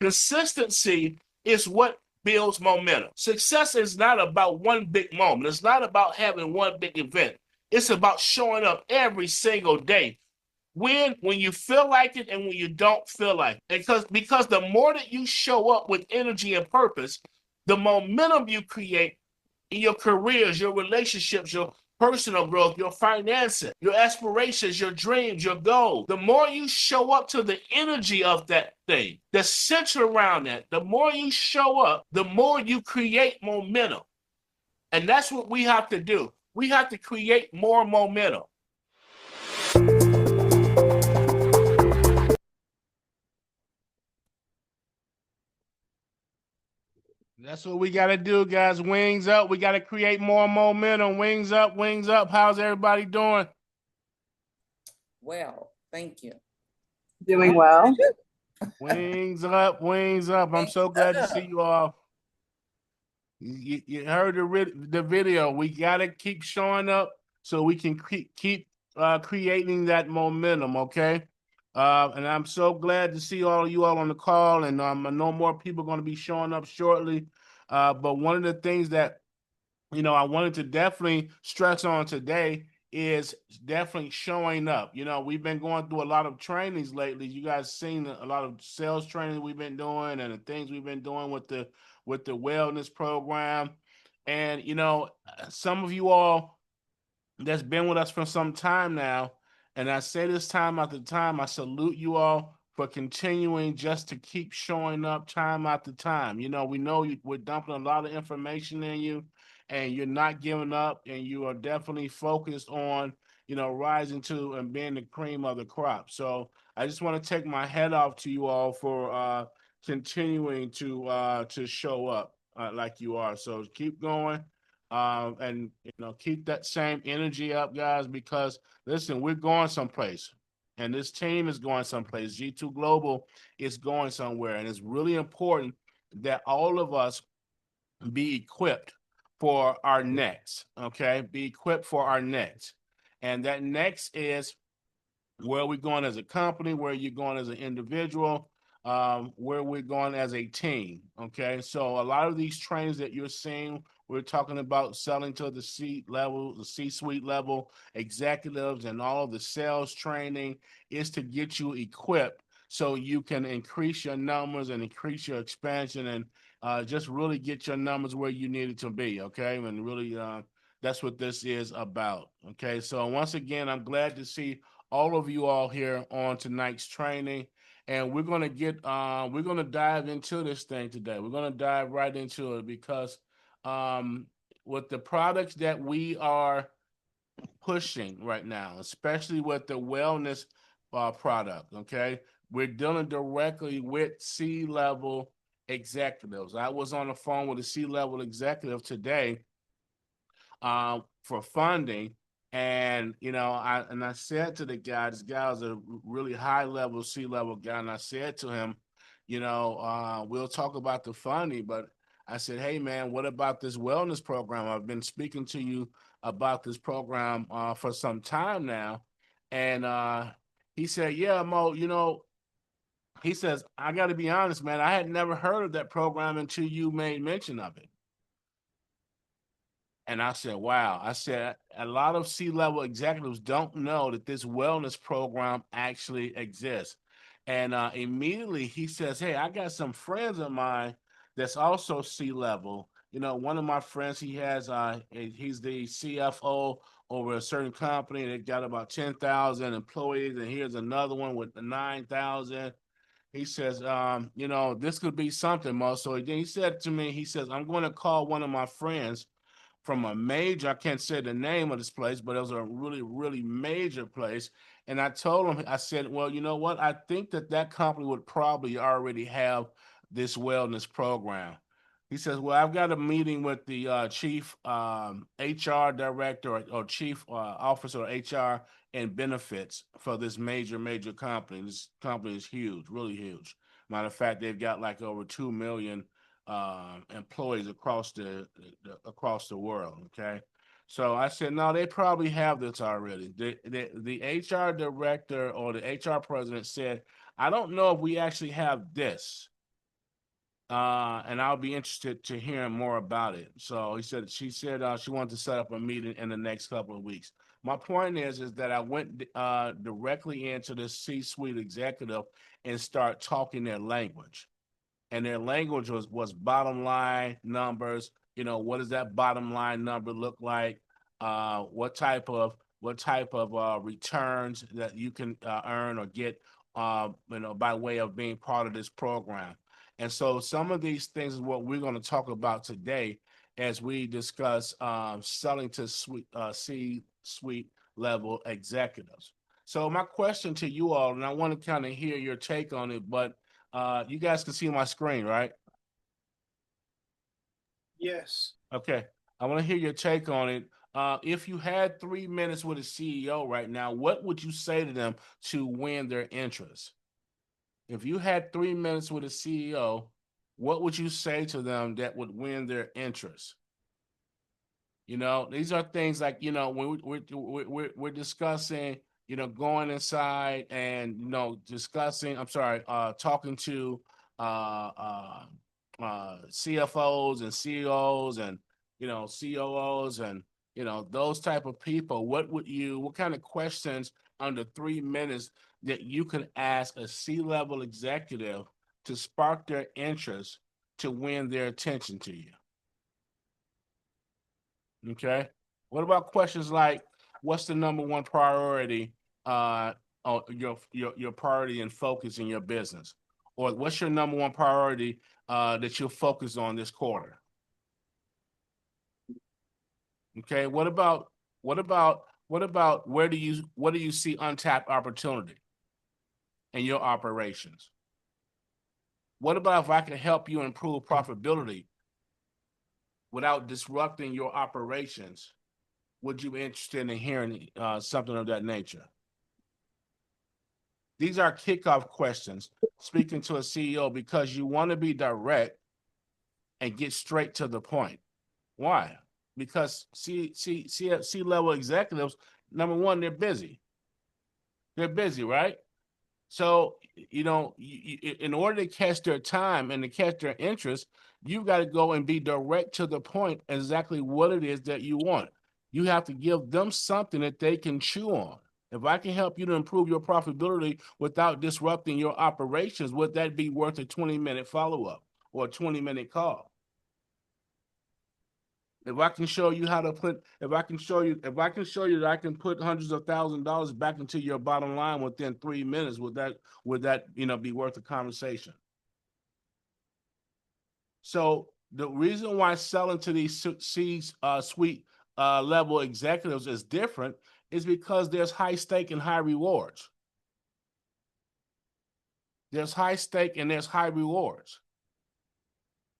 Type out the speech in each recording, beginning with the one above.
Consistency is what builds momentum. Success is not about one big moment. It's not about having one big event. It's about showing up every single day. When you feel like it and when you don't feel like it. Because the more that you show up with energy and purpose, the momentum you create in your careers, your relationships, your personal growth, your finances, your aspirations, your dreams, your goals. The more you show up to the energy of that thing, the center around that, the more you show up, the more you create momentum. And that's what we have to do. We have to create more momentum. That's what we got to do, guys. Wings up. We got to create more momentum. Wings up, wings up. How's everybody doing? Well, thank you. Doing well. Wings up, wings up. I'm so glad to see you all. You heard the video. We got to keep showing up so we can keep creating that momentum, okay? And I'm so glad to see all of you all on the call, and I know more people are going to be showing up shortly. But one of the things that I wanted to definitely stress on today is definitely showing up. We've been going through a lot of trainings lately. You guys seen a lot of sales training we've been doing and the things we've been doing with the wellness program. And some of you all that's been with us for some time now, and I say this time after time, I salute you all for continuing just to keep showing up time after time. We know we're dumping a lot of information in you, and you're not giving up, and you are definitely focused on, rising to and being the cream of the crop. So I just want to take my head off to you all for continuing to show up like you are. So keep going. And keep that same energy up, guys, because listen, we're going someplace, and this team is going someplace. G2 Global is going somewhere, and it's really important that all of us be equipped for our next. Okay, be equipped for our next, and that next is where we're going as a company, where you're going as an individual, where we're going as a team. Okay, so a lot of these trainings that you're seeing, we're talking about selling to the C-level, the C-suite level executives, and all of the sales training is to get you equipped so you can increase your numbers and increase your expansion and just really get your numbers where you need it to be. Okay, and really that's what this is about. Okay, so once again, I'm glad to see all of you all here on tonight's training, and we're going to dive into this thing today. We're going to dive right into it because with the products that we are pushing right now, especially with the wellness product, okay, we're dealing directly with C-level executives. I was on the phone with a C-level executive today for funding. And I said to the guy, this guy was a really high level C-level guy, and I said to him, we'll talk about the funding, but I said, hey man, what about this wellness program? I've been speaking to you about this program for some time now, and he said, yeah, Mo, he says, I got to be honest, man, I had never heard of that program until you made mention of it. And I said, wow. I said, a lot of C-level executives don't know that this wellness program actually exists. And immediately he says, hey, I got some friends of mine that's also C-level. One of my friends, he's the CFO over a certain company. They got about 10,000 employees. And here's another one with 9,000. He says, this could be something, Mo. So then he said to me, he says, I'm going to call one of my friends from a major, I can't say the name of this place, but it was a really, really major place. And I told him, I said, well, you know what? I think that company would probably already have this wellness program. He says, well, I've got a meeting with the chief HR director or chief officer of HR and benefits for this major company. This company is huge, really huge. Matter of fact, they've got like over 2 million employees across the world. Okay, so I said, no, they probably have this already. The HR director or the HR president said, I don't know if we actually have this, and I'll be interested to hearing more about it. So she said she wanted to set up a meeting in the next couple of weeks. My point is that I went directly into the C-suite executive and start talking their language, and their language was bottom line numbers. What does that bottom line number look like? What type of returns that you can earn or get, by way of being part of this program. And so some of these things is what we're going to talk about today as we discuss selling to C-suite level executives. So my question to you all, and I want to kind of hear your take on it, but you guys can see my screen, right? Yes. Okay. I want to hear your take on it. If you had 3 minutes with a CEO right now, what would you say to them to win their interest? If you had 3 minutes with a CEO, what would you say to them that would win their interest? These are things like, when we're discussing, going inside and, talking to CFOs and CEOs and, COOs and, those type of people. What kind of questions under 3 minutes that you could ask a C-level executive to spark their interest to win their attention to you? Okay. What about questions like, what's the number one priority, on your priority and focus in your business? Or what's your number one priority that you'll focus on this quarter? Okay. What about what do you see untapped opportunity in your operations? What about if I can help you improve profitability without disrupting your operations? Would you be interested in hearing something of that nature? These are kickoff questions speaking to a CEO because you want to be direct and get straight to the point. Why? Because C-level executives, number one, they're busy. They're busy, right? So, in order to catch their time and to catch their interest, you've got to go and be direct to the point exactly what it is that you want. You have to give them something that they can chew on. If I can help you to improve your profitability without disrupting your operations, would that be worth a 20-minute follow-up or a 20-minute call? If I can show you that I can put hundreds of thousands of dollars back into your bottom line within 3 minutes, would that be worth a conversation? So the reason why selling to these C-suite level executives is different is because there's high stake and high rewards. There's high stake and there's high rewards,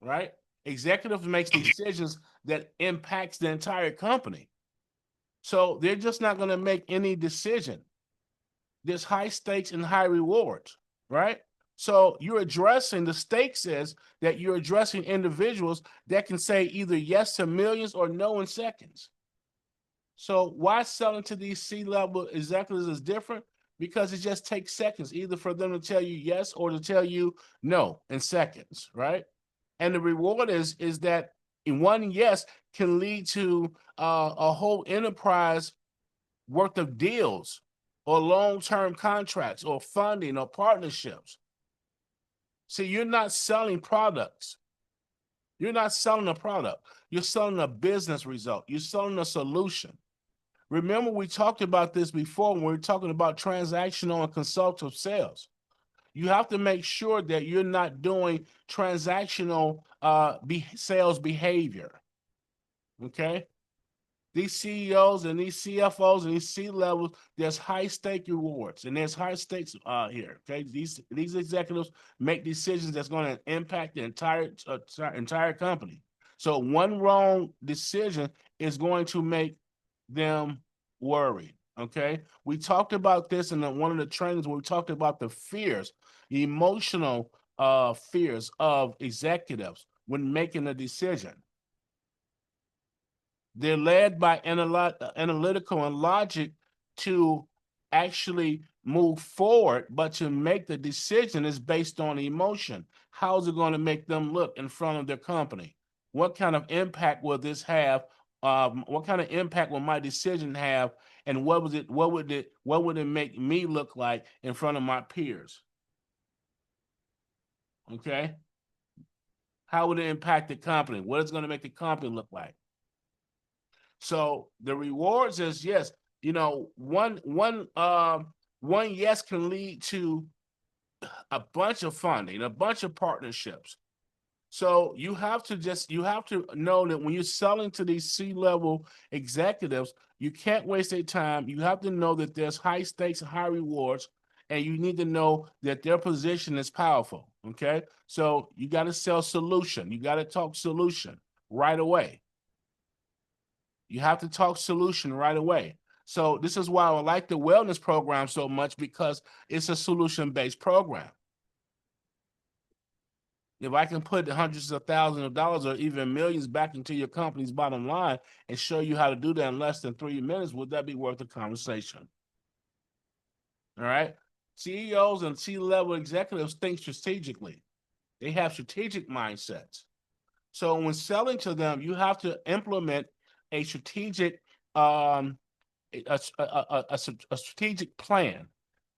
right? Executive makes decisions that impacts the entire company. So they're just not going to make any decision. There's high stakes and high rewards, right? So the stakes is that you're addressing individuals that can say either yes to millions or no in seconds. So why selling to these C-level executives is different? Because it just takes seconds, either for them to tell you yes or to tell you no in seconds, right? And the reward is that in one yes can lead to a whole enterprise worth of deals or long-term contracts or funding or partnerships. See, you're not selling products. You're not selling a product. You're selling a business result. You're selling a solution. Remember, we talked about this before when we were talking about transactional and consultative sales. You have to make sure that you're not doing transactional sales behavior. Okay? These CEOs and these CFOs and these C-levels, there's high stake rewards and there's high stakes here. Okay, these executives make decisions that's going to impact the entire company. So one wrong decision is going to make them worried. Okay, we talked about this in one of the trainings where we talked about the fears, the emotional fears of executives when making a decision. They're led by analytical and logic to actually move forward, but to make the decision is based on emotion. How's it going to make them look in front of their company? What kind of impact will this have? What kind of impact will my decision have? And what would it make me look like in front of my peers? Okay. How would it impact the company? What is going to make the company look like? So the rewards is yes, one yes can lead to a bunch of funding, a bunch of partnerships. So you have to know that when you're selling to these C-level executives, you can't waste their time. You have to know that there's high stakes, high rewards, and you need to know that their position is powerful. Okay. So you got to sell solution. You got to talk solution right away. You have to talk solution right away. So this is why I like the wellness program so much, because it's a solution-based program. If I can put hundreds of thousands of dollars or even millions back into your company's bottom line and show you how to do that in less than 3 minutes, would that be worth the conversation? All right. CEOs and C-level executives think strategically. They have strategic mindsets. So when selling to them, you have to implement a strategic a strategic plan.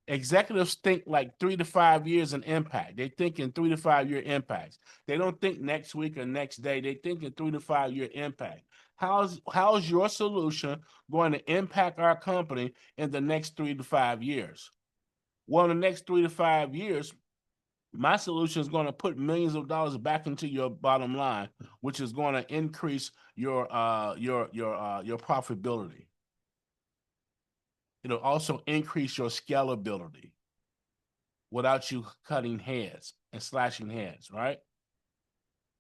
Executives think like 3 to 5 years in impact. They think in 3 to 5 year impacts. They don't think next week or next day. They think in 3 to 5 year impact. How's your solution going to impact our company in the next 3 to 5 years? Well, in the next 3 to 5 years, my solution is going to put millions of dollars back into your bottom line, which is going to increase your profitability. It'll also increase your scalability without you cutting heads and slashing heads, right?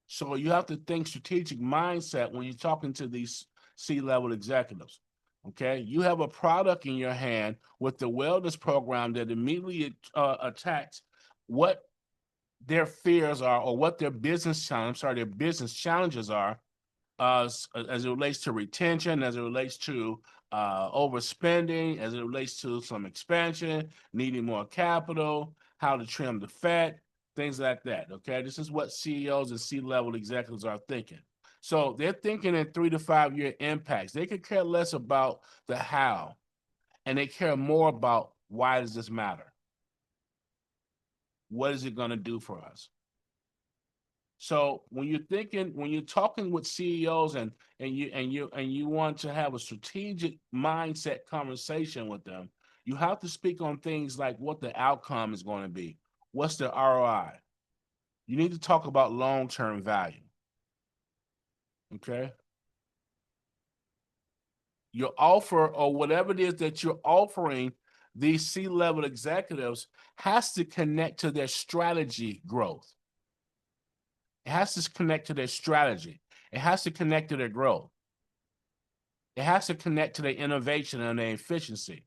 So you have to think strategic mindset when you're talking to these C-level executives. Okay, you have a product in your hand with the wellness program that immediately attacks what their fears are or what their their business challenges are, as it relates to retention, as it relates to overspending, as it relates to some expansion, needing more capital, how to trim the fat, things like that. Okay, this is what CEOs and C-level executives are thinking. So they're thinking in 3 to 5 year impacts. They could care less about the how, and they care more about why does this matter? What is it going to do for us? So when you're talking with CEOs and you want to have a strategic mindset conversation with them, you have to speak on things like what the outcome is going to be. What's the ROI? You need to talk about long-term value. Okay. Your offer or whatever it is that you're offering these C-level executives has to connect to their strategy growth. It has to connect to their strategy. It has to connect to their growth. It has to connect to their innovation and their efficiency.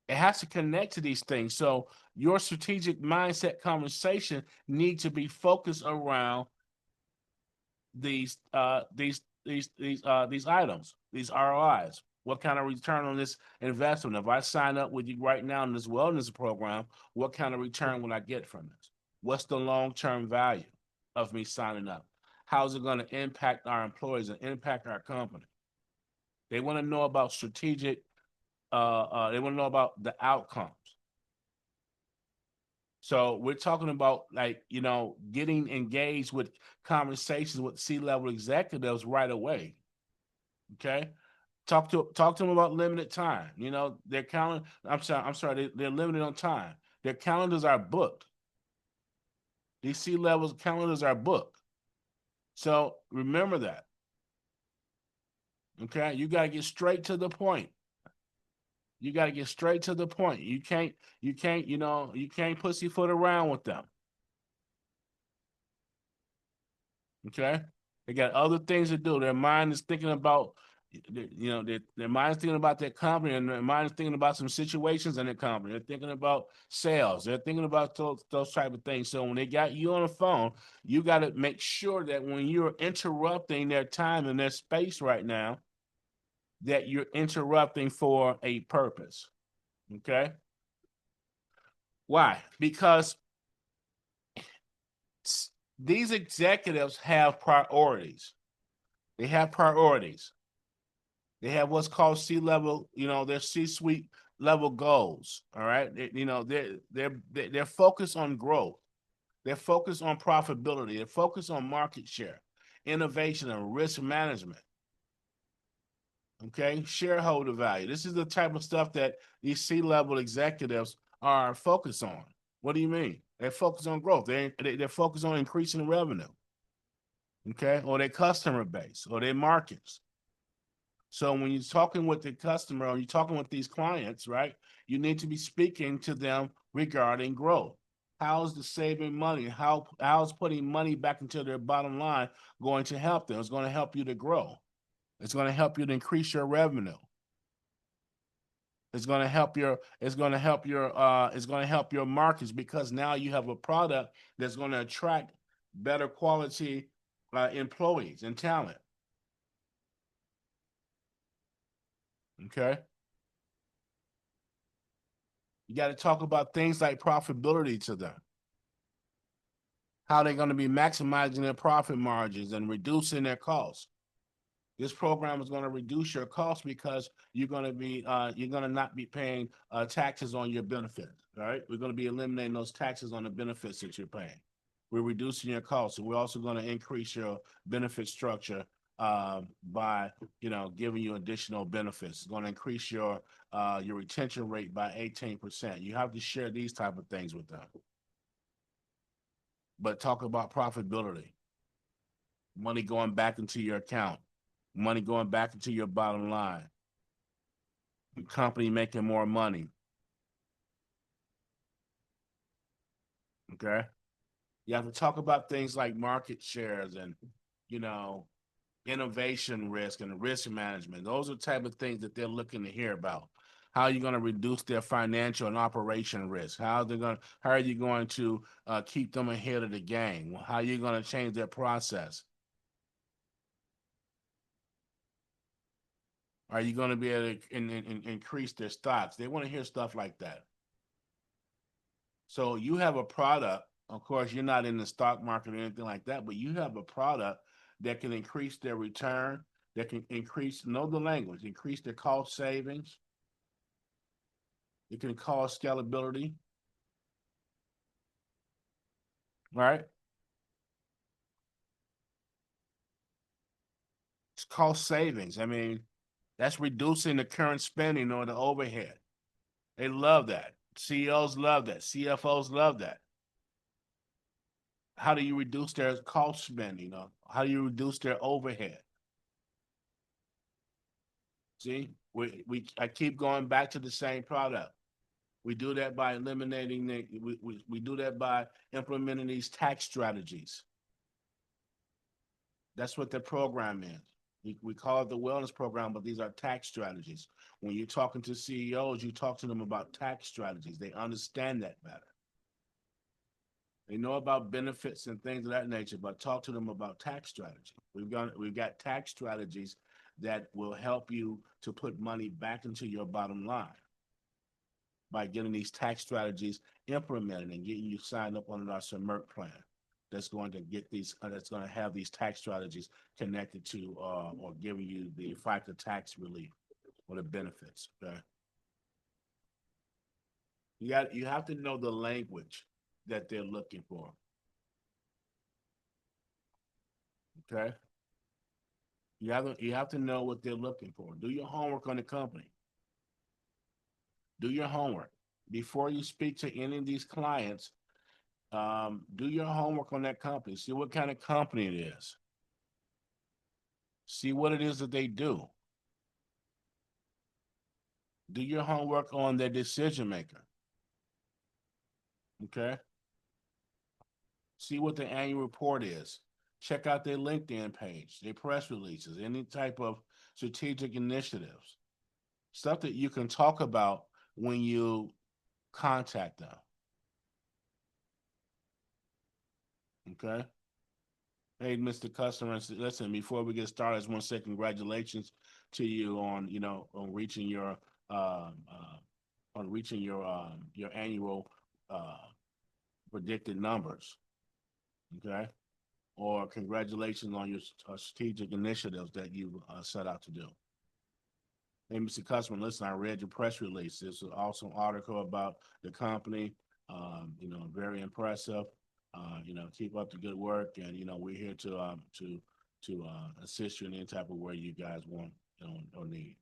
It has to connect to these things. So your strategic mindset conversation needs to be focused around these items, these ROIs. What kind of return on this investment? If I sign up with you right now in this wellness program, what kind of return will I get from this? What's the long-term value of me signing up? How's it going to impact our employees and impact our company? They want to know about strategic, they want to know about the outcomes. So we're talking about getting engaged with conversations with C-level executives right away. Okay. Talk to them about limited time. Their calendar. I'm sorry. They're limited on time. Their calendars are booked. These C-levels calendars are booked. So remember that. Okay, you got to get straight to the point. You got to get straight to the point. You can't pussyfoot around with them. Okay, they got other things to do. Their mind is thinking about, their mind is thinking about their company, and their mind is thinking about some situations in their company. They're thinking about sales. They're thinking about those type of things. So when they got you on the phone, you got to make sure that when you're interrupting their time and their space right now, that you're interrupting for a purpose. Okay. Why? Because these executives have priorities. They have priorities. They have what's called C-level, their C-suite level goals. All right. They're focused on growth. They're focused on profitability. They're focused on market share, innovation, and risk management. Okay, shareholder value. This is the type of stuff that these C-level executives are focused on. What do you mean? They're focused on growth. They're focused on increasing revenue. Okay, or their customer base or their markets. So when you're talking with the customer or you're talking with these clients, right, you need to be speaking to them regarding growth. How's the saving money? How's putting money back into their bottom line going to help them? It's going to help you to grow. It's going to help you to increase your revenue. It's going to help your markets because now you have a product that's going to attract better quality employees and talent. Okay. You got to talk about things like profitability to them. How they're going to be maximizing their profit margins and reducing their costs. This program is going to reduce your costs because you're going to not be paying taxes on your benefits. All right, we're going to be eliminating those taxes on the benefits that you're paying. We're reducing your costs, and we're also going to increase your benefit structure by giving you additional benefits. It's going to increase your retention rate by 18%. You have to share these type of things with them. But talk about profitability, money going back into your account, money going back into your bottom line, the company making more money. Okay. You have to talk about things like market shares and, you know, innovation risk and risk management. Those are the type of things that they're looking to hear about. How are you going to reduce their financial and operation risk? How are you going to keep them ahead of the game? How are you going to change their process? Are you going to be able to increase their stocks? They want to hear stuff like that. So you have a product. Of course, you're not in the stock market or anything like that, but you have a product that can increase their return, that can know the language, increase their cost savings. It can cause scalability, right? It's cost savings. I mean, that's reducing the current spending or the overhead. They love that. CEOs love that. CFOs love that. How do you reduce their cost spending? How do you reduce their overhead? See, I keep going back to the same product. We do that by eliminating we do that by implementing these tax strategies. That's what the program is. We call it the wellness program, but these are tax strategies. When you're talking to CEOs, you talk to them about tax strategies. They understand that better. They know about benefits and things of that nature, but talk to them about tax strategy. We've got tax strategies that will help you to put money back into your bottom line by getting these tax strategies implemented and getting you signed up on our SMERT plan. That's going to have these tax strategies connected to or giving you the FICA tax relief or the benefits. Okay, you have to know the language that they're looking for. Okay, you have to know what they're looking for. Do your homework on the company. Do your homework before you speak to any of these clients. Do your homework on that company. See what kind of company it is. See what it is that they do. Do your homework on their decision maker. Okay. See what the annual report is. Check out their LinkedIn page, their press releases, any type of strategic initiatives, stuff that you can talk about when you contact them. Okay. Hey, Mr. Customer, listen, before we get started, I just want to say congratulations to you on reaching your on reaching your annual predicted numbers. Okay, or congratulations on your strategic initiatives that you set out to do. Hey, Mr. Customer, listen, I read your press release. This is an awesome article about the company. Very impressive. Keep up the good work, and we're here to assist you in any type of way you guys want or need.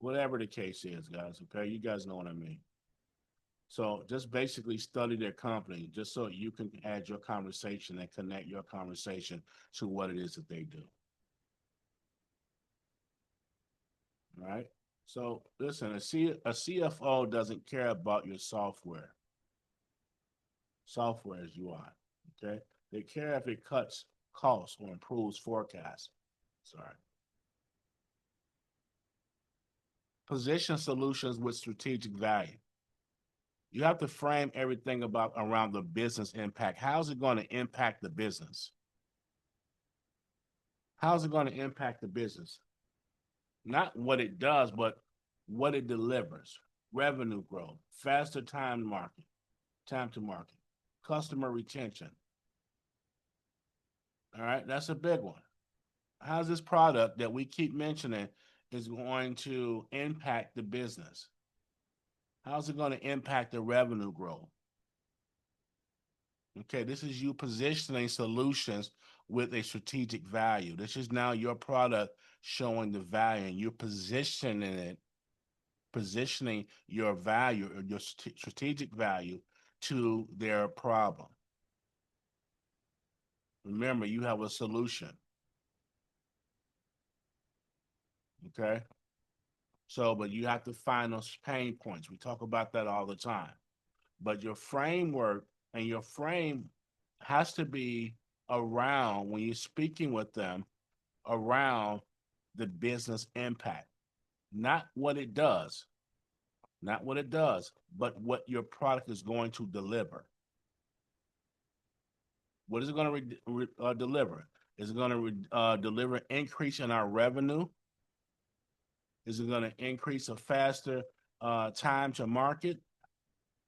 Whatever the case is, guys. Okay, you guys know what I mean. So just basically study their company, just so you can add your conversation and connect your conversation to what it is that they do. All right. So listen, a CFO doesn't care about your software as you are. Okay. They care if it cuts costs or improves forecasts. Sorry. Position solutions with strategic value. You have to frame everything around the business impact. How's it going to impact the business? How's it going to impact the business? Not what it does, but what it delivers. Revenue growth, faster time to market, customer retention. All right, that's a big one. How's this product that we keep mentioning is going to impact the business? How's it going to impact the revenue growth? Okay, this is you positioning solutions with a strategic value. This is now your product showing the value, and you're positioning your value or your strategic value to their problem. Remember, you have a solution. Okay. So, but you have to find those pain points. We talk about that all the time. But your framework and your frame has to be around, when you're speaking with them, around the business impact, not what it does, but what your product is going to deliver. What is it going to deliver? Is it going to deliver increase in our revenue? Is it going to increase a faster time to market?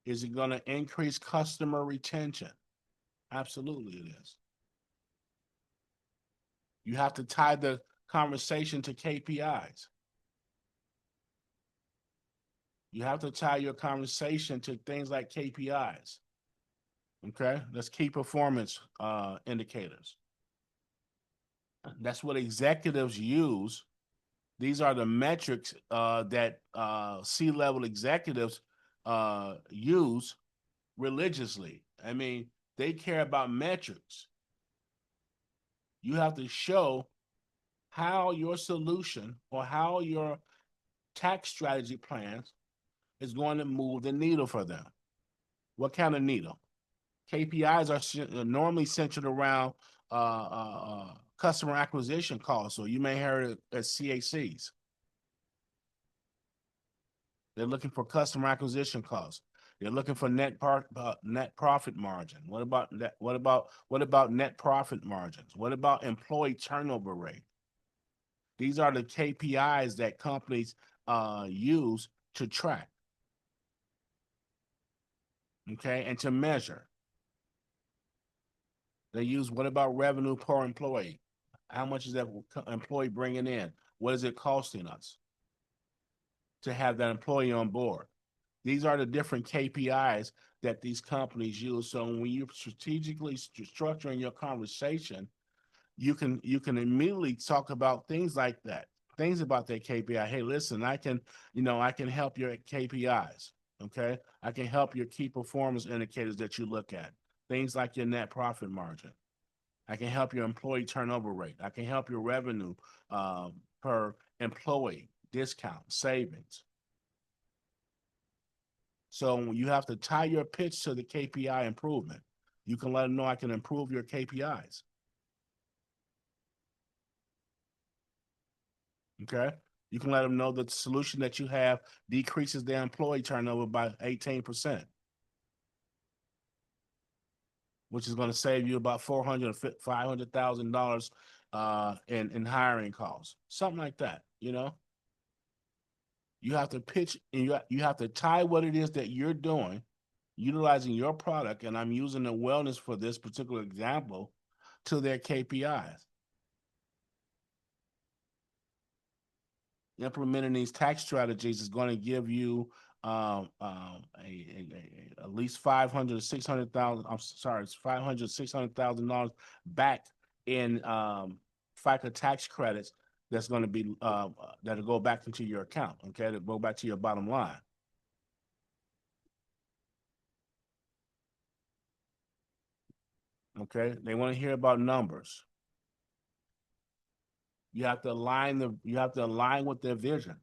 Is it going to increase customer retention? Absolutely, it is. You have to tie the conversation to KPIs. You have to tie your conversation to things like KPIs. Okay, that's key performance indicators. That's what executives use. These are the metrics that C-level executives use religiously. I mean, they care about metrics. You have to show how your solution or how your tax strategy plans is going to move the needle for them. What kind of needle? KPIs are normally centered around customer acquisition costs, or you may hear it as CACs. They're looking for customer acquisition costs. They're looking for net profit margin. What about that? What about net profit margins? What about employee turnover rate? These are the KPIs that companies use to track, okay, and to measure. They use, what about revenue per employee? How much is that employee bringing in? What is it costing us to have that employee on board? These are the different KPIs that these companies use. So when you're strategically structuring your conversation, you can immediately talk about things like that, things about their KPI. Hey, listen, I can help your KPIs. Okay, I can help your key performance indicators that you look at. Things like your net profit margin. I can help your employee turnover rate. I can help your revenue per employee, discount, savings. So you have to tie your pitch to the KPI improvement. You can let them know, I can improve your KPIs. Okay. You can let them know that the solution that you have decreases their employee turnover by 18%, which is going to save you about $400,000 to $500,000 in hiring costs, something like that. You have to pitch, and you have to tie what it is that you're doing, utilizing your product, and I'm using the wellness for this particular example, to their KPIs. Implementing these tax strategies is going to give you at least 500 600,000. I'm sorry, it's 500 $600,000 back in FICA tax credits. That's going to be that'll go back into your account. Okay, to go back to your bottom line. Okay, they want to hear about numbers. You have to align with their vision.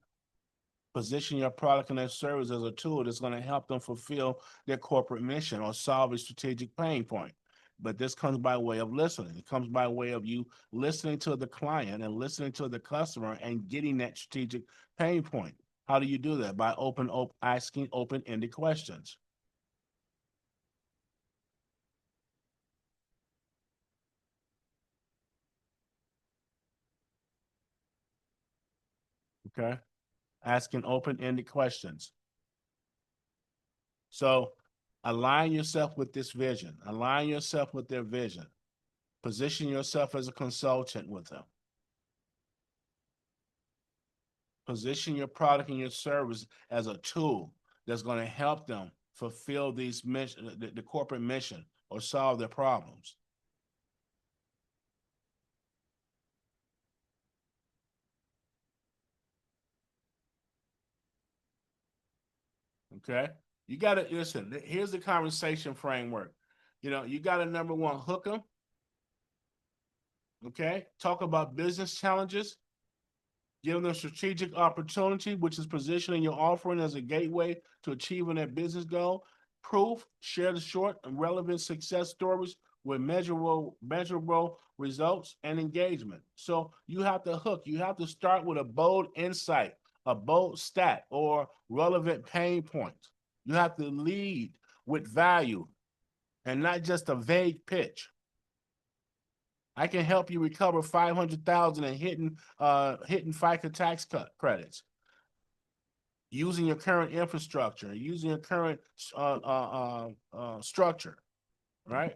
Position your product and their service as a tool that's going to help them fulfill their corporate mission or solve a strategic pain point. But this comes by way of listening. It comes by way of you listening to the client and listening to the customer and getting that strategic pain point. How do you do that? By asking open-ended questions. Okay? Asking open-ended questions. So align yourself with this vision. Align yourself with their vision. Position yourself as a consultant with them. Position your product and your service as a tool that's going to help them fulfill these mission, the corporate mission, or solve their problems. Okay, you got to listen. Here's the conversation framework. You got to, number one, hook them. Okay, talk about business challenges. Give them strategic opportunity, which is positioning your offering as a gateway to achieving their business goal. Proof, share the short and relevant success stories with measurable results and engagement. So you have to hook. You have to start with a bold insight, a bold stat, or relevant pain point. You have to lead with value and not just a vague pitch. I can help you recover 500,000 and hitting FICA tax credits using your current infrastructure, using your current structure, right?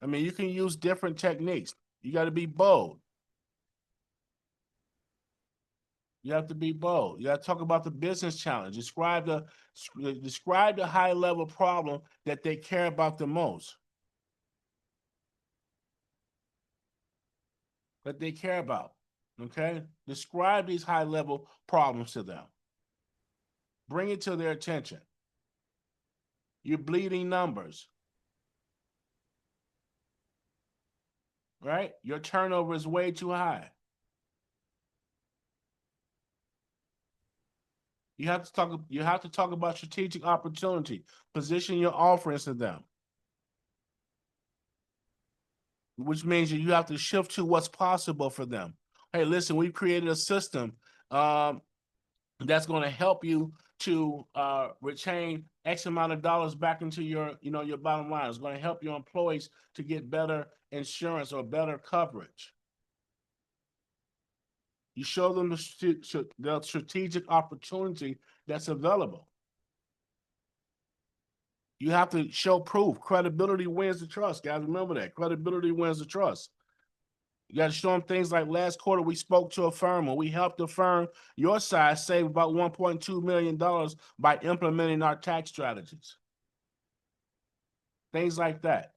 I mean, you can use different techniques. You got to be bold. You have to be bold. You got to talk about the business challenge. Describe the high level problem that they care about the most. That they care about. Okay? Describe these high level problems to them. Bring it to their attention. You're bleeding numbers. Right? Your turnover is way too high. You have to talk about strategic opportunity. Position your offerings to them. Which means you have to shift to what's possible for them. Hey, listen, we've created a system that's going to help you to retain X amount of dollars back into your bottom line. It's going to help your employees to get better insurance or better coverage. You show them the strategic opportunity that's available. You have to show proof. Credibility wins the trust, guys. Remember that. Credibility wins the trust. You got to show them things like last quarter we spoke to a firm and we helped the firm your size save about $1.2 million by implementing our tax strategies. Things like that.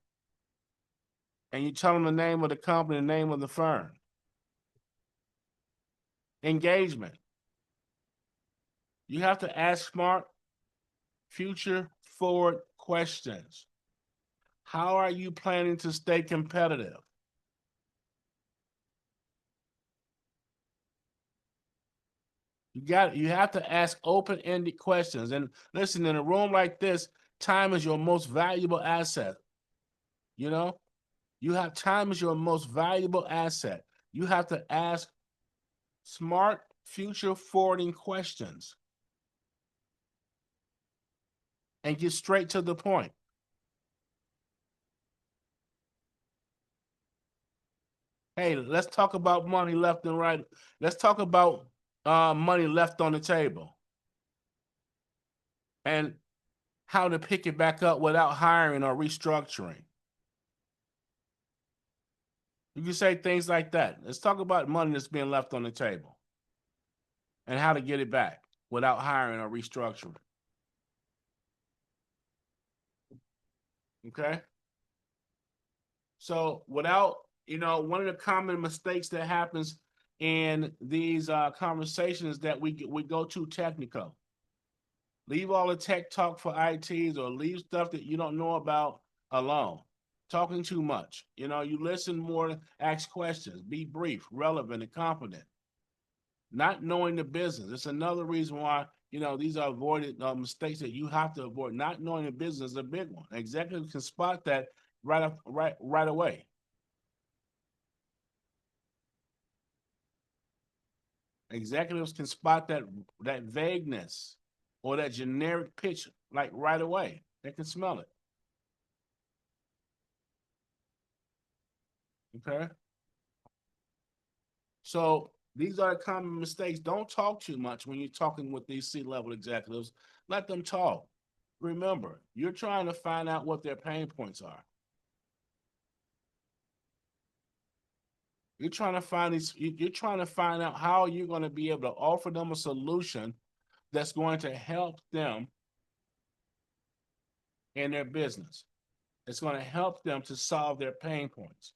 And you tell them the name of the company, the name of the firm. Engagement. You have to ask smart, future forward questions. How are you planning to stay competitive? You have to ask open-ended questions. And listen, in a room like this, time is your most valuable asset. You have time as your most valuable asset. You have to ask smart, future forwarding questions and get straight to the point. Hey, let's talk about money left and right. Let's talk about money left on the table and how to pick it back up without hiring or restructuring. You can say things like that. Let's talk about money that's being left on the table and how to get it back without hiring or restructuring. Okay. So without, one of the common mistakes that happens in these conversations is that we go too technical. Leave all the tech talk for ITs or leave stuff that you don't know about alone. Talking too much. You listen more, ask questions, be brief, relevant, and competent. Not knowing the business. It's another reason why, these are avoided mistakes that you have to avoid. Not knowing the business is a big one. Executives can spot that right away. Executives can spot that vagueness or that generic pitch like right away. They can smell it. Okay. So these are common mistakes. Don't talk too much when you're talking with these C-level executives. Let them talk. Remember, you're trying to find out what their pain points are. You're trying to find these. You're trying to find out how you're going to be able to offer them a solution that's going to help them in their business. It's going to help them to solve their pain points.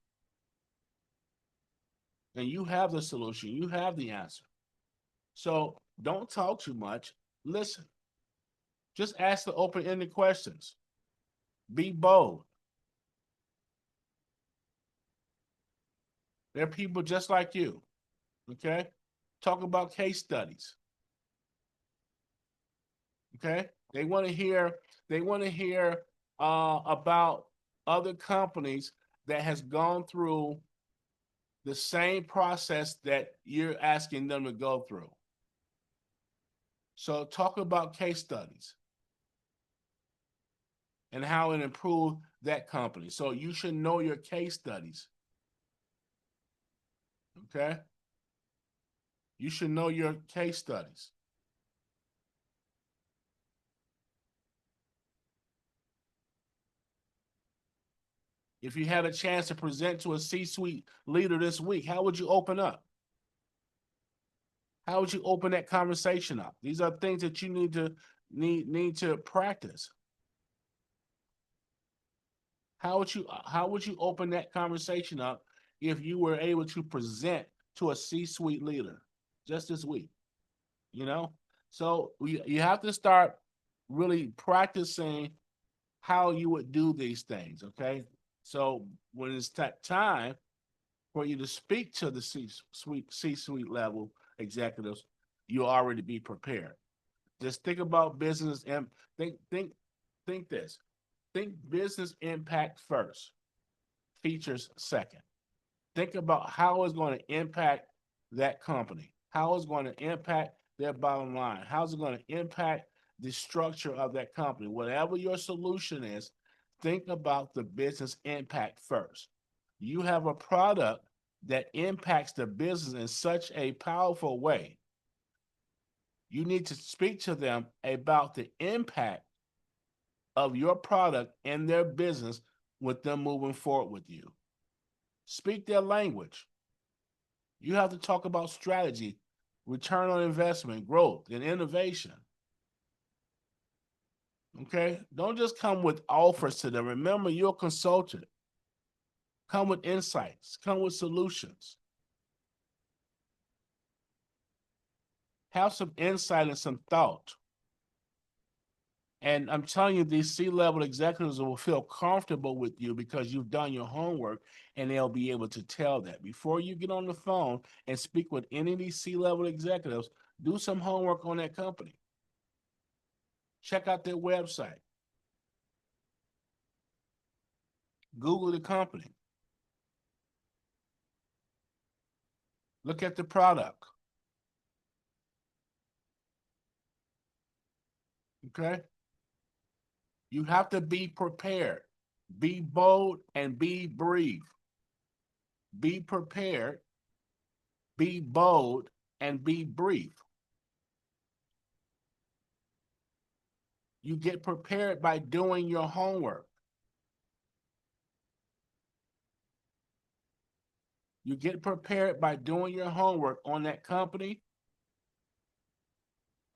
And you have the solution. You have the answer. So don't talk too much. Listen. Just ask the open-ended questions. Be bold. They're people just like you. Okay? Talk about case studies. Okay? They want to hear about other companies that has gone through the same process that you're asking them to go through. So talk about case studies and how it improved that company. So you should know your case studies. Okay? You should know your case studies. If you had a chance to present to a C-suite leader this week, how would you open up? How would you open that conversation up? These are things that you need to practice. How would you open that conversation up if you were able to present to a C-suite leader just this week? So you have to start really practicing how you would do these things. Okay, so when it's time for you to speak to the C-suite level executives, you already be prepared. Just think about business and think this. Think business impact first, features second. Think about how it's going to impact that company, how it's going to impact their bottom line, how's it going to impact the structure of that company. Whatever your solution is, think about the business impact first. You have a product that impacts the business in such a powerful way. You need to speak to them about the impact of your product and their business with them moving forward with you. Speak their language. You have to talk about strategy, return on investment, growth, and innovation. Okay? Don't just come with offers to them. Remember, you're a consultant. Come with insights, come with solutions. Have some insight and some thought. And I'm telling you, these C-level executives will feel comfortable with you because you've done your homework, and they'll be able to tell that. Before you get on the phone and speak with any of these C-level executives, do some homework on that company. Check out their website. Google the company. Look at the product. Okay? You have to be prepared. Be bold and be brief. be prepared, be bold, and be brief. You get prepared by doing your homework. You get prepared by doing your homework on that company,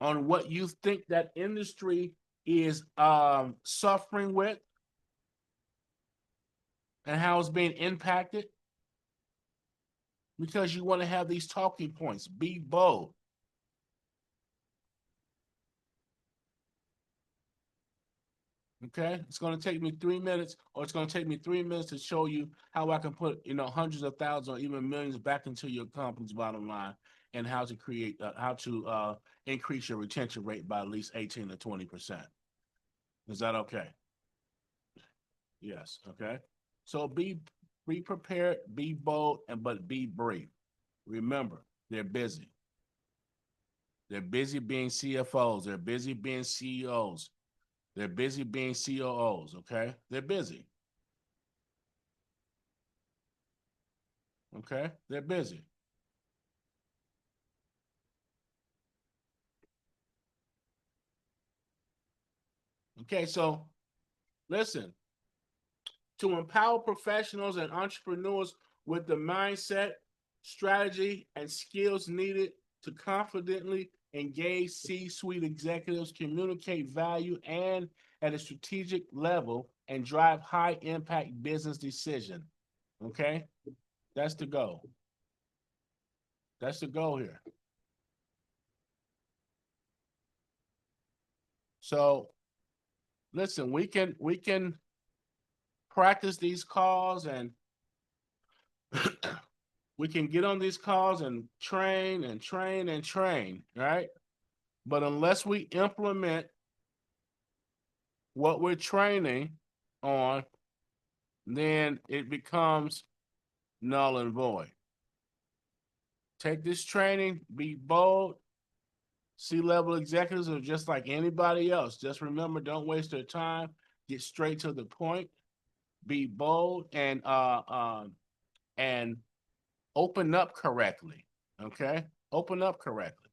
on what you think that industry is suffering with and how it's being impacted, because you want to have these talking points. Be bold. Okay, it's going to take me 3 minutes, or it's going to take me 3 minutes to show you how I can put, hundreds of thousands or even millions back into your company's bottom line, and how to increase your retention rate by at least 18 to 20%. Is that okay? Yes. Okay. So be prepared, be bold, but be brief. Remember, they're busy. They're busy being CFOs. They're busy being CEOs. They're busy being COOs. Okay, they're busy. Okay, they're busy. Okay, so listen, to empower professionals and entrepreneurs with the mindset, strategy, and skills needed to confidently engage C-suite executives, communicate value and at a strategic level, and drive high impact business decision. Okay, that's the goal. That's the goal here. So listen, we can practice these calls, and we can get on these calls and train and train and train, right? But unless we implement what we're training on, then it becomes null and void. Take this training, be bold. C-level executives are just like anybody else. Just remember, don't waste their time. Get straight to the point. Be bold and open up correctly. Okay, open up correctly.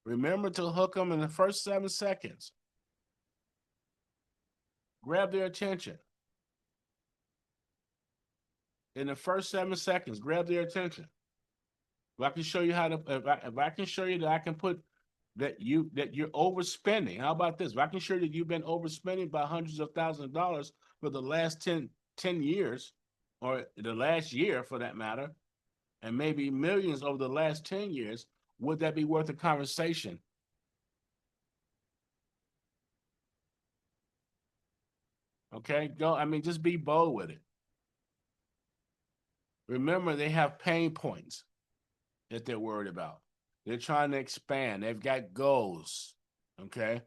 Remember to hook them in the first 7 seconds. Grab their attention. In the first 7 seconds, grab their attention. If I can show you how to, if I can show you that I can put that you're overspending. How about this? If I can show you that you've been overspending by hundreds of thousands of dollars for the last 10 years, or the last year for that matter, and maybe millions over the last 10 years, would that be worth a conversation? Okay, go. I mean, just be bold with it. Remember, they have pain points that they're worried about. They're trying to expand. They've got goals. Okay,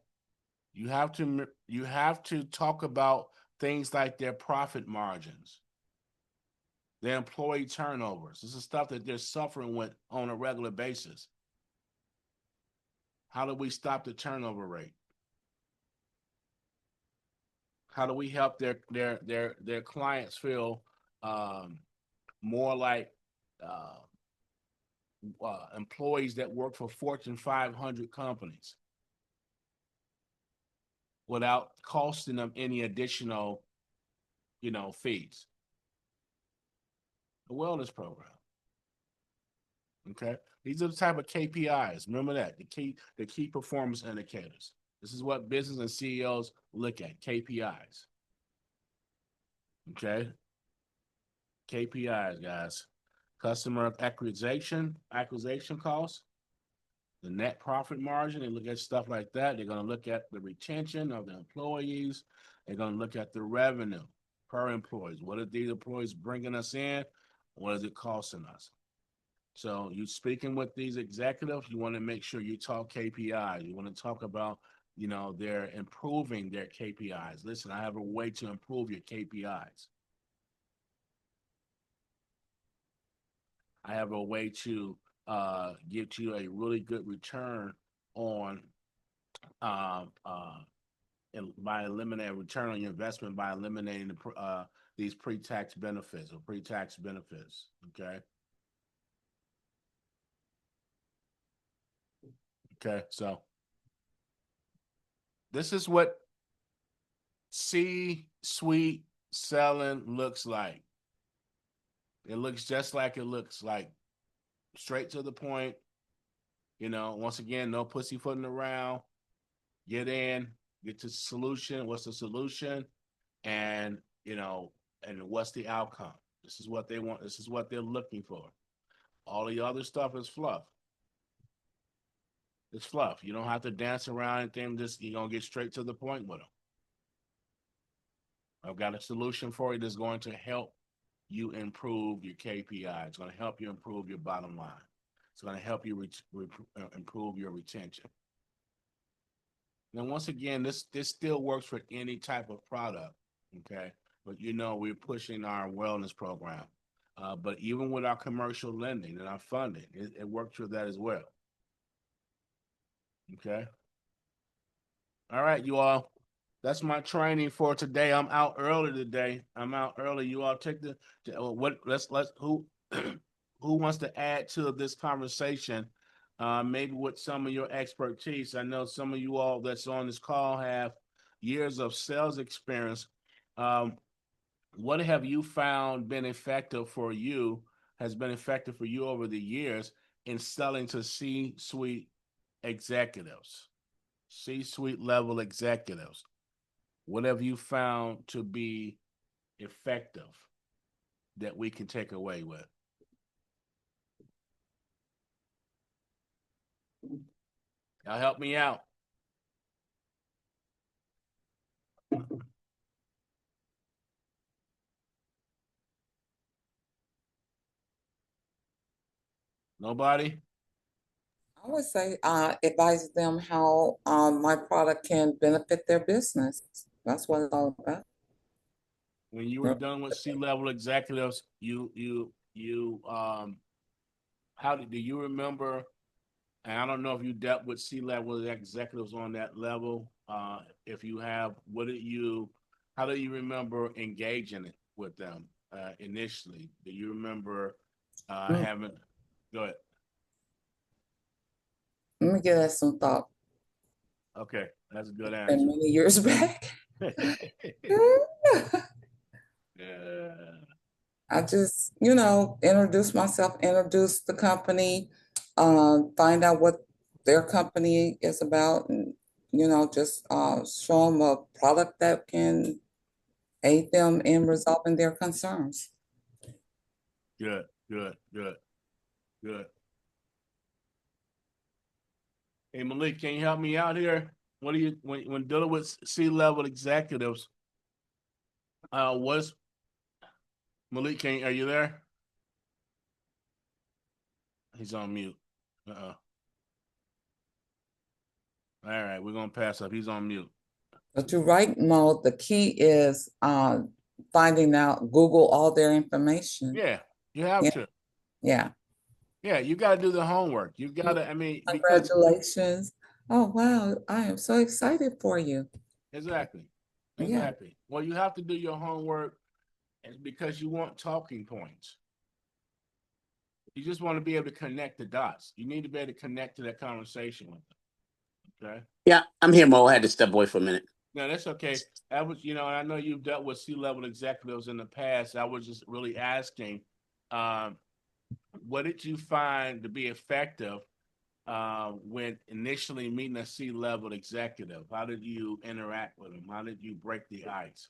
you have to talk about things like their profit margins, their employee turnovers. This is stuff that they're suffering with on a regular basis. How do we stop the turnover rate? How do we help their clients feel more like uh, employees that work for Fortune 500 companies without costing them any additional, fees? A wellness program. Okay, these are the type of KPIs. Remember that, the key performance indicators. This is what business and CEOs look at, KPIs. Okay, KPIs, guys. Customer acquisition costs, the net profit margin. They look at stuff like that. They're going to look at the retention of the employees. They're going to look at the revenue per employees. What are these employees bringing us in? What is it costing us? So you speaking with these executives, you want to make sure you talk KPIs. You want to talk about, they're improving their KPIs. Listen, I have a way to improve your KPIs. I have a way to get you a really good return on um, uh, by eliminating return on your investment by eliminating these pre-tax benefits or pre-tax benefits. Okay. Okay. So this is what C-suite selling looks like. It looks just like it looks like, straight to the point. Once again, no pussyfooting around. Get in, get to the solution. What's the solution? And and what's the outcome? This is what they want. This is what they're looking for. All the other stuff is fluff. It's fluff. You don't have to dance around anything. Just you're gonna get straight to the point with them. I've got a solution for you that's going to help you improve your KPI. It's going to help you improve your bottom line. It's going to help you improve your retention. Now, once again, this still works for any type of product, okay? But we're pushing our wellness program. But even with our commercial lending and our funding, it works for that as well. Okay. All right, you all. That's my training for today. I'm out early today. I'm out early. You all take what? Let's who who wants to add to this conversation? Maybe with some of your expertise. I know some of you all that's on this call have years of sales experience. What have you found been effective for you? Has been effective for you over the years in selling to C-suite executives, C-suite level executives? What have you found to be effective that we can take away with? Y'all help me out. Nobody? I would say advise them how my product can benefit their business. That's what it's all about. When you were done with C-level executives, how do you remember? And I don't know if you dealt with C-level executives on that level. If you have, how do you remember engaging it with them initially? Do you remember having? Go ahead. Let me give that some thought. Okay, that's a good And answer. many years back, Yeah. I just, introduce myself, introduce the company, find out what their company is about, and, just show them a product that can aid them in resolving their concerns. Good, good, good, good. Hey Malik, can you help me out here? What do you when dealing with C-level executives? Was Malik? Are you there? He's on mute. All right, we're gonna pass up. He's on mute. But you're right, Mo. The key is finding out, Google all their information. Yeah, you have Yeah, to. yeah. Yeah, you got to do the homework. You got to. I mean, because Congratulations. Oh, wow. I am so excited for you. exactly, Yeah. exactly. Well, you have to do your homework, because you want talking points. You just want to be able to connect the dots. You need to be able to connect to that conversation with them. Okay. Yeah, I'm here, Mo. I had to step away for a minute. No, that's okay. That was, and I know you've dealt with C-level executives in the past. I was just really asking, um, what did you find to be effective when initially meeting a C-level executive? How did you interact with them? How did you break the ice?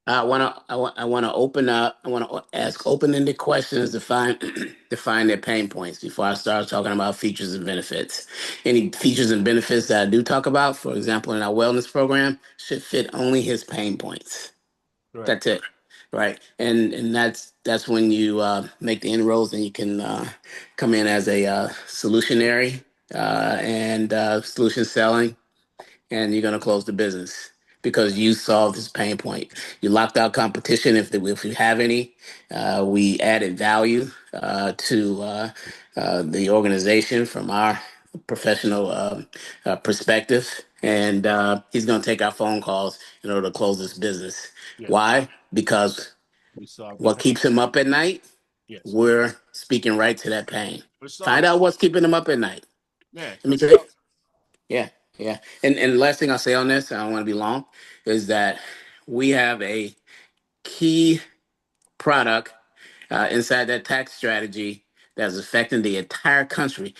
I want to open up. I want to ask open-ended questions to find define their pain points before I start talking about features and benefits. Any features and benefits that I do talk about, for example, in our wellness program, should fit only his pain points. Correct. That's it, right? And that's when you make the inroads and you can come in as a solutionary and solution selling, and you're going to close the business because you solved this pain point. You locked out competition if you have any. We added value to the organization from our professional perspective, and he's going to take our phone calls in order to close this business. Yeah. Why? Because We solve the what pain. keeps him up at night, Yes. we're speaking right to that pain. We're Find solving. out what's keeping him up at night. Yeah. Let me tell you. Yeah, yeah. And the last thing I'll say on this, I don't want to be long, is that we have a key product inside that tax strategy that's affecting the entire country.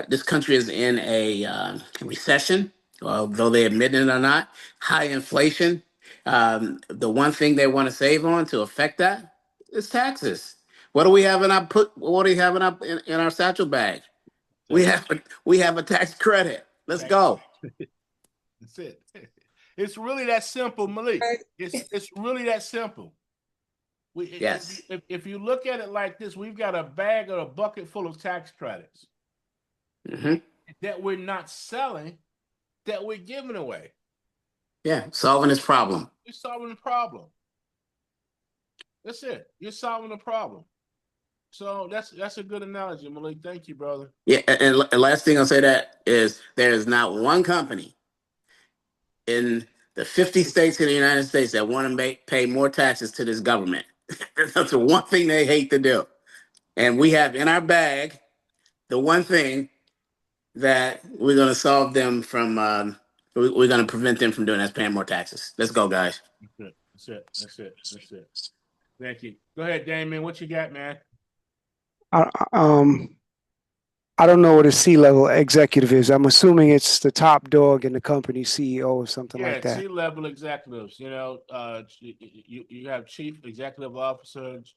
This country is in a recession, although they admit it or not. High inflation. The one thing they want to save on to affect that is taxes. What do we have in our What do we have in our satchel bag? We have a tax credit. Let's Tax. go. That's it. It's really that simple, Malik. It's really that simple. Yes. If you look at it like this, we've got a bag or a bucket full of tax credits Hmm. that we're not selling, that we're giving away. Yeah, solving this problem. You're solving the problem. That's it. You're solving the problem. So that's a good analogy, Malik. Thank you, brother. Yeah, and last thing I'll say that is there is not one company in the 50 states in the United States that want to pay more taxes to this government. That's the one thing they hate to do. And we have in our bag the one thing that we're going to solve them from, we're going to prevent them from doing that's paying more taxes. Let's go, guys. That's it. That's it. That's it. Thank you. Go ahead, Damien. What you got, man? I, I don't know what a C-level executive is. I'm assuming it's the top dog in the company, CEO or something Yeah, like that. C-level executives. You have chief executive officers,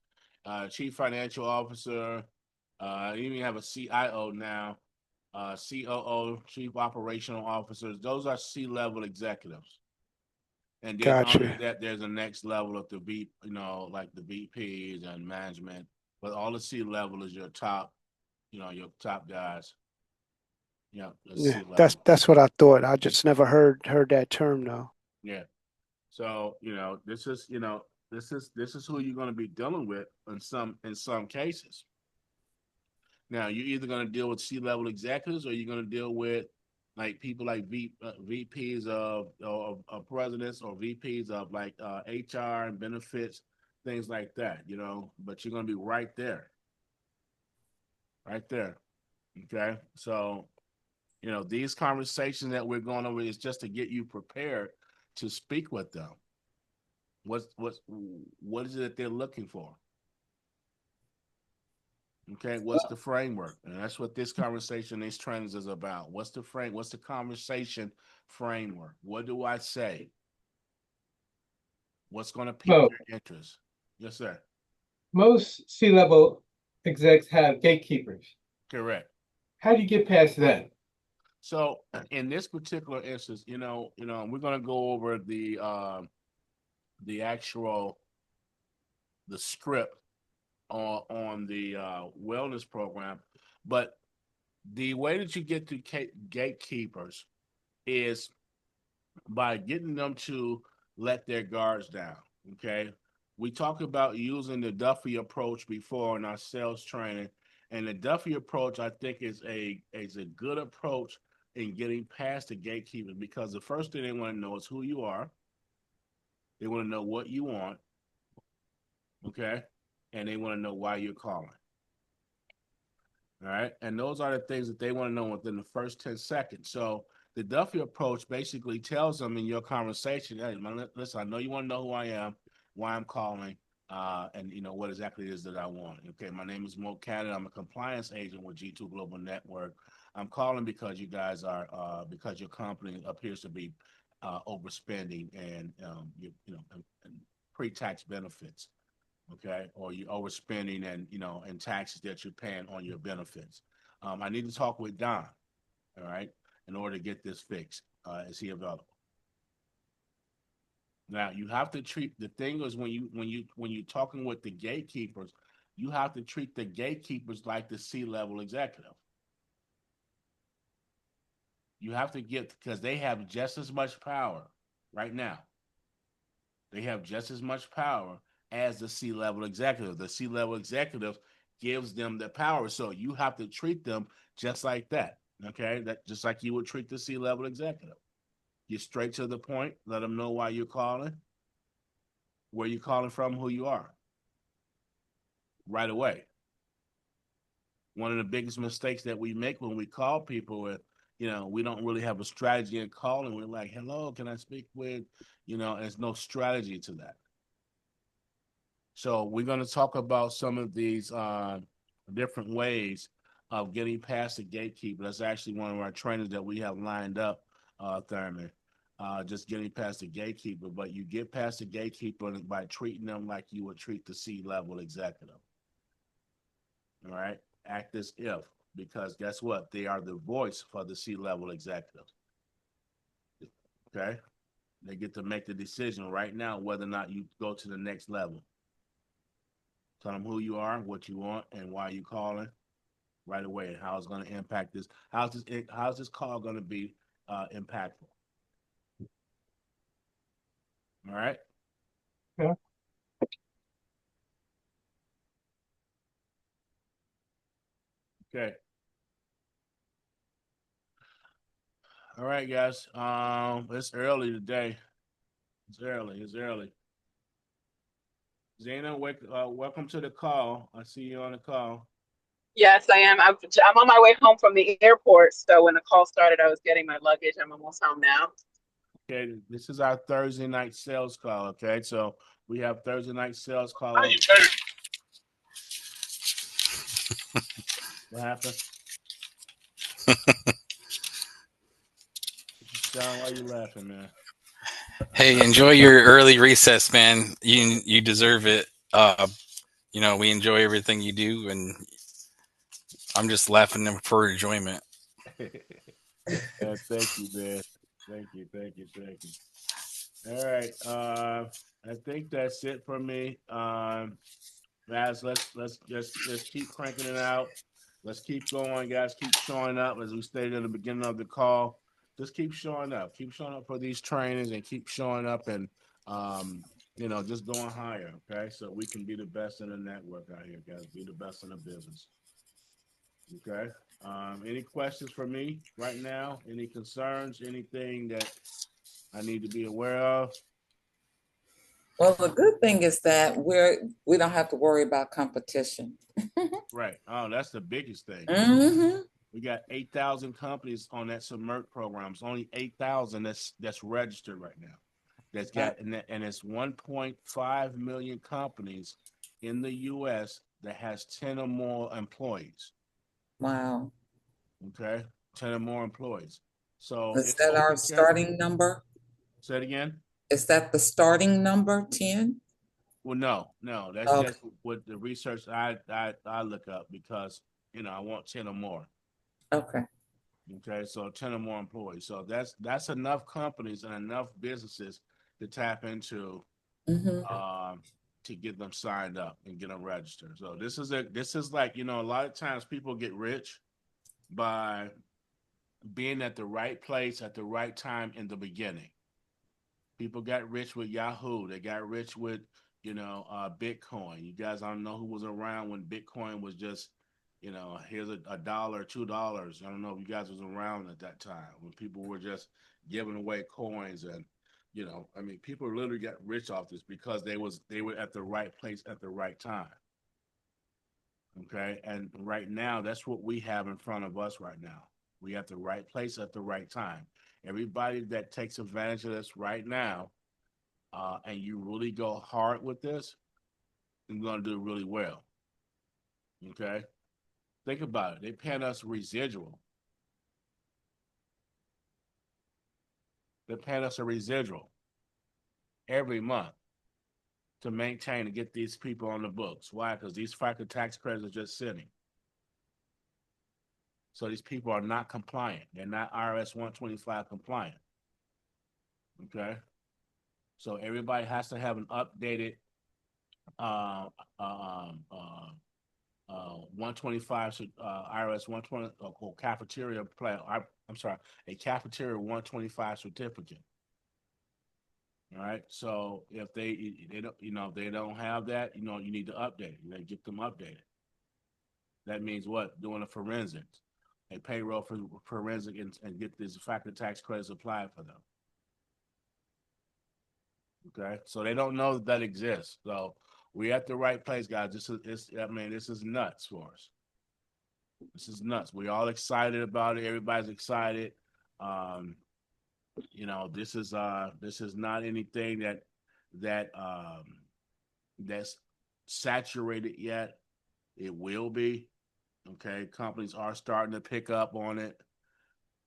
chief financial officer. You even have a CIO now, COO, chief operational officers. Those are C-level executives. And then under Gotcha. that, there's a next level of the like the VPs and management. But all the C-level is your top, your top guys. Yeah, the Yeah, C-level. that's what I thought. I just never heard that term though. Yeah. So, this is who you're going to be dealing with in some cases. Now, you're either going to deal with C-level executives or you're going to deal with like people like VPs of presidents or VPs of like HR and benefits, things like that, but you're going to be right there. Right there. Okay. So, these conversations that we're going over is just to get you prepared to speak with them. What is it that they're looking for? Okay, what's the framework? And that's what this conversation, these trainings is about. What's the conversation framework? What do I say? What's going to pique Mo, their interest? Yes, sir. most C-level execs have gatekeepers. Correct. How do you get past that? So in this particular instance, we're going to go over the actual the script on the wellness program, but the way that you get to gatekeepers is by getting them to let their guards down. Okay, we talked about using the Duffy approach before in our sales training, and the Duffy approach I think is a good approach in getting past the gatekeepers, because the first thing they want to know is who you are. They want to know what you want. Okay, and they want to know why you're calling. All right. And those are the things that they want to know within the first 10 seconds. So the Duffy approach basically tells them in your conversation, hey, man, listen, I know you want to know who I am, why I'm calling, and what exactly it is that I want. Okay, my name is Moe Cannon. I'm a compliance agent with G2 Global Network. I'm calling because you guys are because your company appears to be overspending and and pre-tax benefits. Okay, or you're overspending and taxes that you're paying on your benefits. I need to talk with Don, all right, in order to get this fixed. Is he available? Now you have to treat the thing is when you're talking with the gatekeepers, you have to treat the gatekeepers like the C-level executive. You have to get, because they have just as much power right now. They have just as much power as the C-level executive. The C-level executive gives them the power. So you have to treat them just like that. Okay, that just like you would treat the C-level executive. Get straight to the point. Let them know why you're calling, where you're calling from, who you are, right away. One of the biggest mistakes that we make when we call people with, we don't really have a strategy in calling. We're like, hello, can I speak with, there's no strategy to that. So we're going to talk about some of these different ways of getting past the gatekeeper. That's actually one of our trainers that we have lined up, Thurman. Just getting past the gatekeeper. But you get past the gatekeeper by treating them like you would treat the C-level executive. All right? Act as if, because guess what? They are the voice for the C-level executive. Okay? They get to make the decision right now whether or not you go to the next level. Tell them who you are, what you want, and why you calling right away, and how it's going to impact this. How's this call going to be impactful? All right. Yeah. Okay. All right, guys. It's early today. It's early. Zena, welcome to the call. I see you on the call. Yes, I am. I'm on my way home from the airport. So when the call started, I was getting my luggage. I'm almost home now. Okay, this is our Thursday night sales call. Okay, so we have Thursday night sales call. What happened? John, why you laughing, man? Hey, enjoy your early recess, man. You deserve it. We enjoy everything you do, and I'm just laughing for enjoyment. Thank you, man. Thank you. All right. I think that's it for me. Guys, let's keep cranking it out. Let's keep going, guys. Keep showing up, as we stated in the beginning of the call. Just keep showing up. Keep showing up for these trainings, and keep showing up, and just going higher. Okay, so we can be the best in the network out here, guys. Be the best in the business. Okay. Any questions for me right now? Any concerns? Anything that I need to be aware of? Well, the good thing is that we don't have to worry about competition. Right. Oh, that's the biggest thing. Mm-hmm. We got 8,000 companies on that Submerge program. It's only 8,000 that's registered right now. That's got and it's 1.5 million companies in the U.S. that has 10 or more employees. Wow. Okay, 10 or more employees. So Is it's that our open carry. starting number? Say it again. Is that the starting number, 10? Well, no, that's Okay. just what the research I look up because I want 10 or more. Okay. Okay, so 10 or more employees. So that's enough companies and enough businesses to tap into Mm-hmm. to get them signed up and get them registered. So this is like, a lot of times people get rich by being at the right place at the right time in the beginning. People got rich with Yahoo. They got rich with, Bitcoin. You guys, I don't know who was around when Bitcoin was just, here's a dollar, $2. I don't know if you guys was around at that time when people were just giving away coins and, people literally got rich off this because they were at the right place at the right time. Okay, and right now that's what we have in front of us right now. We at the right place at the right time. Everybody that takes advantage of this right now, and you really go hard with this, you're going to do really well. Okay? Think about it. They paying us residual. They're paying us a residual every month to maintain and get these people on the books. Why? Because these FICA tax credits are just sitting. So these people are not compliant. They're not IRS 125 compliant. Okay? So everybody has to have an updated 125 IRS 120 cafeteria plan. I'm sorry, a cafeteria 125 certificate. All right. So if they don't if they don't have that, you need to update it. You got to get them updated. That means what? Doing a forensics. a payroll for forensic and get these factor tax credits applied for them. Okay, so they don't know that exists. So we're at the right place, guys. This is nuts for us. This is nuts. We're all excited about it. Everybody's excited. Um, this is not anything that's saturated yet. It will be. Okay, companies are starting to pick up on it.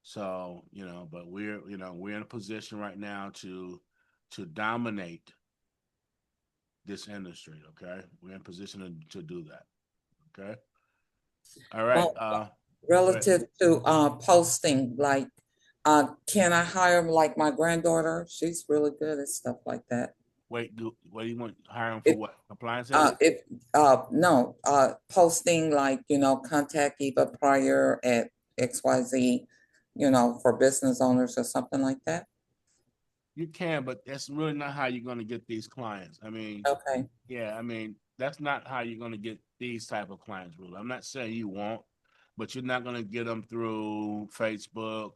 So, but we're in a position right now to dominate this industry. Okay, we're in position to do that. Okay, all right. Well, relative to posting, like, can I hire like my granddaughter? She's really good at stuff like that. Wait, what do you want? Hiring for If what? Compliance agent? if no, posting like, contact Eva Pryor at XYZ, for business owners or something like that. You can, but that's really not how you're going to get these clients. I mean, Okay. yeah, I mean, that's not how you're going to get these type of clients, really. I'm not saying you won't, but you're not going to get them through Facebook.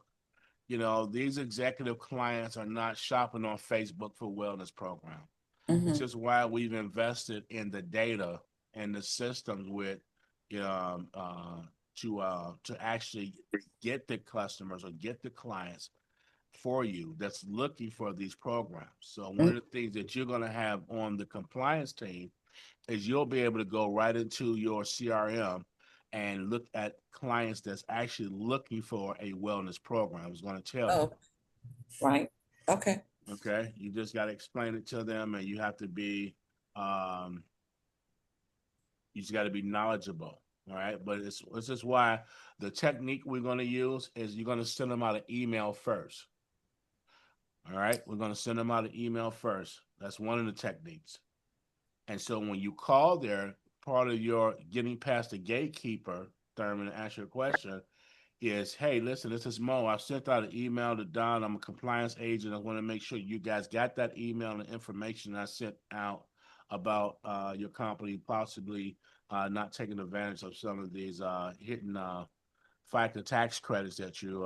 These executive clients are not shopping on Facebook for wellness program, which is why we've invested in the data and the systems with, to actually get the customers or get the clients for you that's looking for these programs. So one of the things that you're going to have on the compliance team is you'll be able to go right into your CRM and look at clients that's actually looking for a wellness program. I was going to tell you. Oh, right. Okay. Okay. You just got to explain it to them, and you have to be, you just got to be knowledgeable. All right. But this is why the technique we're going to use is you're going to send them out an email first. All right. We're going to send them out an email first. That's one of the techniques. And so when you call there, part of your getting past the gatekeeper, Thurman, to answer your question, is, hey, listen, this is Mo. I sent out an email to Don. I'm a compliance agent. I want to make sure you guys got that email and the information I sent out about your company possibly not taking advantage of some of these hidden FICA tax credits that you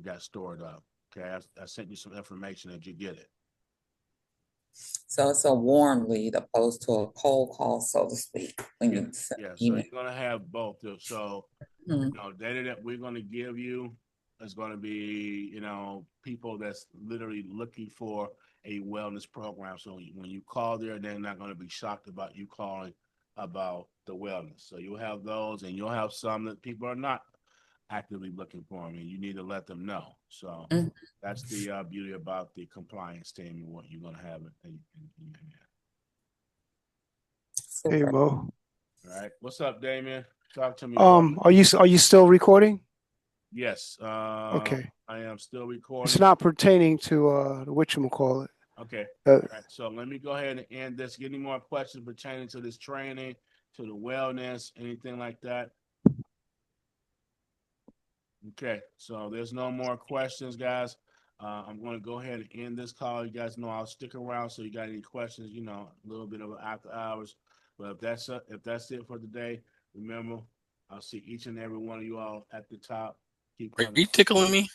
got stored up. Okay, I sent you some information. Did you get it? So it's a warm lead opposed to a cold call, so to speak, when Yeah, you send yeah. So email. you're gonna have both. So Mhm. data that we're gonna give you is gonna be, people that's literally looking for a wellness program. So when you call there, they're not gonna be shocked about you calling about the wellness. So you'll have those, and you'll have some that people are not actively looking for them, and you need to let them know. So Mhm. that's the beauty about the compliance team and what you're gonna have in your hand. Hey, Super. Mo. All right. What's up, Damien? Talk to me, brother. Are you still recording? Yes. Okay. I am still It's recording. not pertaining to the whatchamacallit. Okay. Uh, All right. So let me go ahead and end this. Get any more questions pertaining to this training, to the wellness, anything like that? Okay. So there's no more questions, guys. I'm going to go ahead and end this call. You guys know I'll stick around. So you got any questions, a little bit of after hours. But if that's it for today, remember, I'll see each and every one of you all at the top. Keep Are coming. you tickling me?